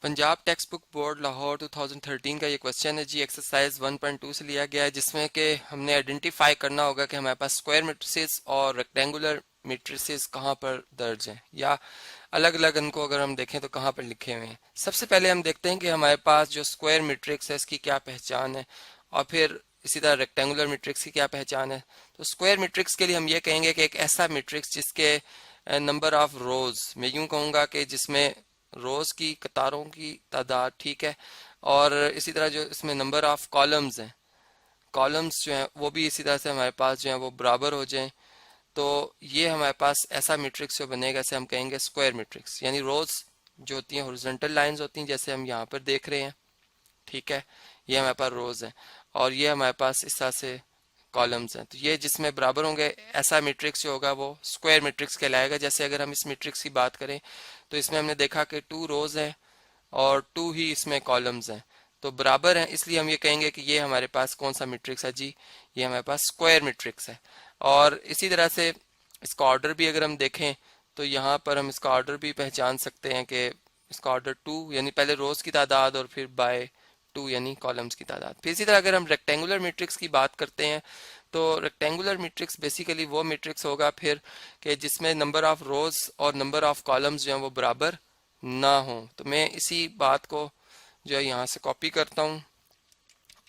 Punjab text book board Lahore 2013 का ये question है जी, एक्सरसाइज 1.2 से लिया गया है, जिसमें कि हमने आइडेंटिफाई करना होगा कि हमारे पास स्क्वायर मैट्रिसेस और रेक्टेंगुलर मैट्रिसेस कहाँ पर दर्ज हैं, या अलग अलग इनको अगर हम देखें तो कहाँ पर लिखे हुए हैं। सबसे पहले हम देखते हैं कि हमारे पास जो स्क्वायर मैट्रिक्स है इसकी क्या पहचान है, और फिर इसी तरह रेक्टेंगुलर मैट्रिक्स की क्या पहचान है। तो स्क्वायर मैट्रिक्स के लिए हम ये कहेंगे कि एक ऐसा मैट्रिक्स जिसके नंबर ऑफ रोज, मैं यूं कहूंगा कि जिसमें रोज की कतारों की तादाद, ठीक है, और इसी तरह जो इसमें नंबर ऑफ कॉलम्स हैं, कॉलम्स जो हैं वो भी इसी तरह से हमारे पास जो हैं वो बराबर हो जाएं। तो ये हमारे पास ऐसा मैट्रिक्स जो बनेगा, इसे हम कहेंगे स्क्वायर मैट्रिक्स। यानी रोज जो होती हैं हॉरिजॉन्टल लाइंस होती हैं, जैसे हम यहाँ पर देख रहे हैं, ठीक है, ये हमारे पास रोज है, और ये हमारे पास इस तरह से कॉलम्स हैं। तो ये जिसमें बराबर होंगे, ऐसा मैट्रिक्स जो होगा वो स्क्वायर मैट्रिक्स कहलाएगा। जैसे अगर हम इस मैट्रिक्स की बात करें तो इसमें हमने देखा कि 2 रोज है और 2 ही इसमें कॉलम्स हैं, तो बराबर हैं, इसलिए हम ये कहेंगे कि ये हमारे पास कौन सा मैट्रिक्स है जी, ये हमारे पास स्क्वायर मैट्रिक्स है। और इसी तरह से इसका ऑर्डर भी अगर हम देखें तो यहाँ पर हम इसका ऑर्डर भी पहचान सकते हैं कि इसका ऑर्डर 2, यानी पहले रोज की तादाद और फिर बाय 2 यानी कॉलम्स की तादाद। फिर इसी तरह अगर हम रेक्टेंगुलर मैट्रिक्स की बात करते हैं तो रेक्टेंगुलर मैट्रिक्स बेसिकली वो मैट्रिक्स होगा फिर कि जिसमें नंबर ऑफ रोज और नंबर ऑफ कॉलम्स जो हैं वो बराबर ना हो। तो मैं इसी बात को जो है यहाँ से कॉपी करता हूँ,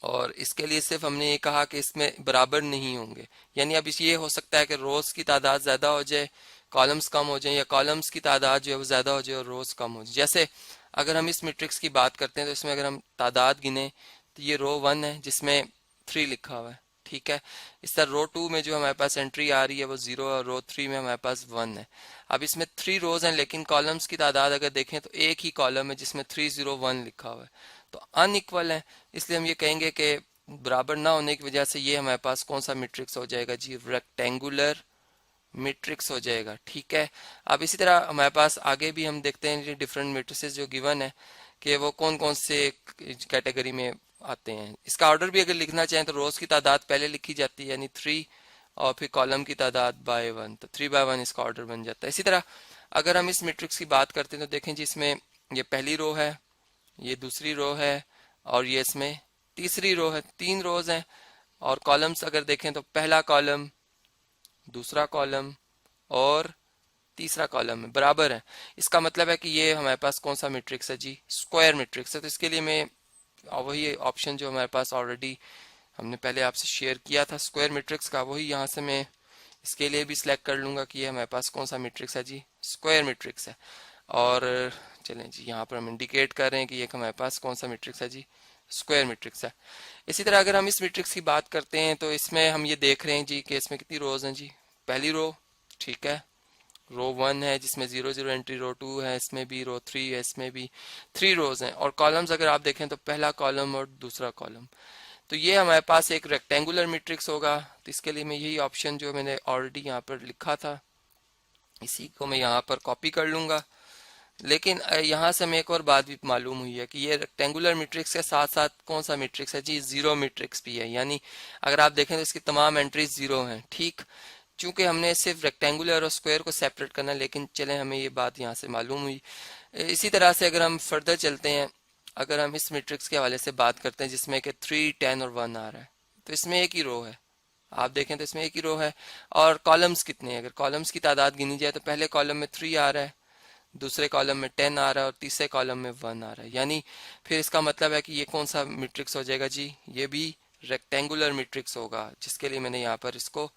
और इसके लिए सिर्फ हमने ये कहा कि इसमें बराबर नहीं होंगे। यानी अब इस ये हो सकता है कि रोज की तादाद ज्यादा हो जाए, कॉलम्स कम हो जाए, या कॉलम्स की तादाद जो है वो ज्यादा हो जाए और रोज कम हो जाए। जैसे अगर हम इस मैट्रिक्स की बात करते हैं तो इसमें अगर हम तादाद गिने तो ये रो 1 है जिसमें 3 लिखा हुआ है, ठीक है। इस तरह रो 2 में जो हमारे पास एंट्री आ रही है वो 0 है, और रो 3 में हमारे पास 1 है। अब इसमें 3 रोज हैं, लेकिन कॉलम्स की तादाद अगर देखें तो एक ही कॉलम है जिसमें 301 लिखा हुआ है, तो अनइक्वल है। इसलिए हम ये कहेंगे कि बराबर ना होने की वजह से ये हमारे पास कौन सा मैट्रिक्स हो जाएगा जी, रेक्टेंगुलर मैट्रिक्स हो जाएगा, ठीक है। अब इसी तरह हमारे पास आगे भी हम देखते हैं डिफरेंट मैट्रिसेस जो गिवन है कि वो कौन कौन से कैटेगरी में आते हैं। इसका ऑर्डर भी अगर लिखना चाहें तो रोज की तादाद पहले लिखी जाती है यानी 3, और फिर कॉलम की तादाद बाय 1, तो 3/1 इसका ऑर्डर बन जाता है। इसी तरह अगर हम इस मैट्रिक्स की बात करते हैं तो देखें जी, इसमें ये पहली रो है, ये दूसरी रो है, और ये इसमें तीसरी रो है। 3 रोज हैं, और कॉलम्स अगर देखें तो पहला कॉलम, दूसरा कॉलम और तीसरा कॉलम है, बराबर है। इसका मतलब है कि ये हमारे पास कौन सा मैट्रिक्स है जी, स्क्वायर मैट्रिक्स है। तो इसके लिए मैं वही ऑप्शन जो हमारे पास ऑलरेडी हमने पहले आपसे शेयर किया था स्क्वायर मैट्रिक्स का, वही यहाँ से मैं इसके लिए भी सिलेक्ट कर लूंगा कि ये हमारे पास कौन सा मैट्रिक्स है जी, स्क्वायर मैट्रिक्स है। और चलें जी, यहाँ पर हम इंडिकेट कर रहे हैं कि ये हमारे पास कौन सा मैट्रिक्स है जी, स्क्वायर मैट्रिक्स है। इसी तरह अगर हम इस मैट्रिक्स की बात करते हैं तो इसमें हम ये देख रहे हैं जी कि इसमें कितनी रोज हैं जी, पहली रो, ठीक है, रो 1 है जिसमें 0 0 एंट्री, रो 2 है इसमें भी, रो 3 है इसमें भी 3 रोज हैं, और कॉलम्स अगर आप देखें तो पहला कॉलम और दूसरा कॉलम। तो ये हमारे पास एक रेक्टेंगुलर मैट्रिक्स होगा। तो इसके लिए मैं यही ऑप्शन जो मैंने ऑलरेडी यहाँ पर लिखा था इसी को मैं यहाँ पर कॉपी कर लूंगा। लेकिन यहाँ से हमें एक और बात भी मालूम हुई है कि ये रेक्टेंगुलर मैट्रिक्स के साथ साथ कौन सा मैट्रिक्स है जी, जीरो मैट्रिक्स भी है। यानी अगर आप देखें तो इसकी तमाम एंट्रीज जीरो हैं, ठीक। चूंकि हमने सिर्फ रेक्टेंगुलर और स्क्वायर को सेपरेट करना है, लेकिन चले हमें ये बात यहाँ से मालूम हुई। इसी तरह से अगर हम फर्दर चलते हैं, अगर हम इस मैट्रिक्स के हवाले से बात करते हैं जिसमें कि 3 10 और 1 आ रहा है, तो इसमें एक ही रो है, आप देखें तो इसमें एक ही रो है। और कॉलम्स कितने हैं, अगर कॉलम्स की तादाद गिनी जाए तो पहले कॉलम में 3 आ रहा है, दूसरे कॉलम में 10 आ रहा है, और तीसरे कॉलम में 1 आ रहा है। यानी फिर इसका मतलब है कि ये कौन सा मैट्रिक्स हो जाएगा जी, ये भी रेक्टेंगुलर मैट्रिक्स होगा, जिसके लिए मैंने यहाँ पर इसको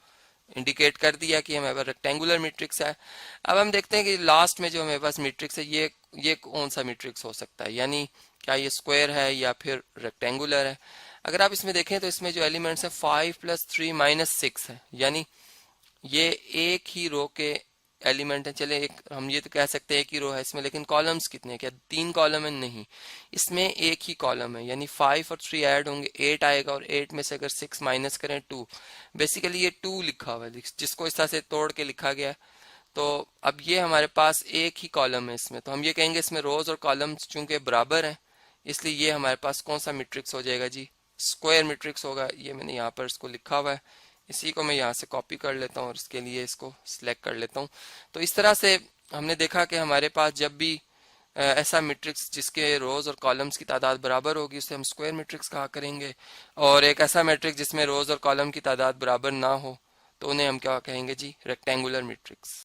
इंडिकेट कर दिया कि हमारे पास रेक्टेंगुलर मैट्रिक्स है। अब हम देखते हैं कि लास्ट में जो हमारे पास मैट्रिक्स है ये कौन सा मैट्रिक्स हो सकता है, यानी क्या ये स्क्वायर है या फिर रेक्टेंगुलर है। अगर आप इसमें देखें तो इसमें जो एलिमेंट्स है 5 + 3 - 6 है, यानी ये एक ही रो के एलिमेंट है। चले एक हम ये तो कह सकते हैं एक ही रो है इसमें, लेकिन कॉलम्स कितने हैं, क्या 3 कॉलम है, नहीं, इसमें एक ही कॉलम है। यानी 5 और 3 ऐड होंगे 8 आएगा, और 8 में से अगर 6 माइनस करें 2, बेसिकली ये 2 लिखा हुआ है जिसको इस तरह से तोड़ के लिखा गया है। तो अब ये हमारे पास एक ही कॉलम है इसमें, तो हम ये कहेंगे इसमें रोज और कॉलम्स चूंकि बराबर हैं, इसलिए ये हमारे पास कौन सा मैट्रिक्स हो जाएगा जी, स्क्वायर मैट्रिक्स होगा। ये मैंने यहाँ पर इसको लिखा हुआ है, इसी को मैं यहाँ से कॉपी कर लेता हूँ और इसके लिए इसको सिलेक्ट कर लेता हूँ। तो इस तरह से हमने देखा कि हमारे पास जब भी ऐसा मैट्रिक्स जिसके रोज और कॉलम्स की तादाद बराबर होगी उसे हम स्क्वायर मैट्रिक्स कहा करेंगे। और एक ऐसा मैट्रिक्स जिसमें रोज और कॉलम की तादाद बराबर ना हो तो उन्हें हम क्या कहेंगे जी, रेक्टेंगुलर मैट्रिक्स।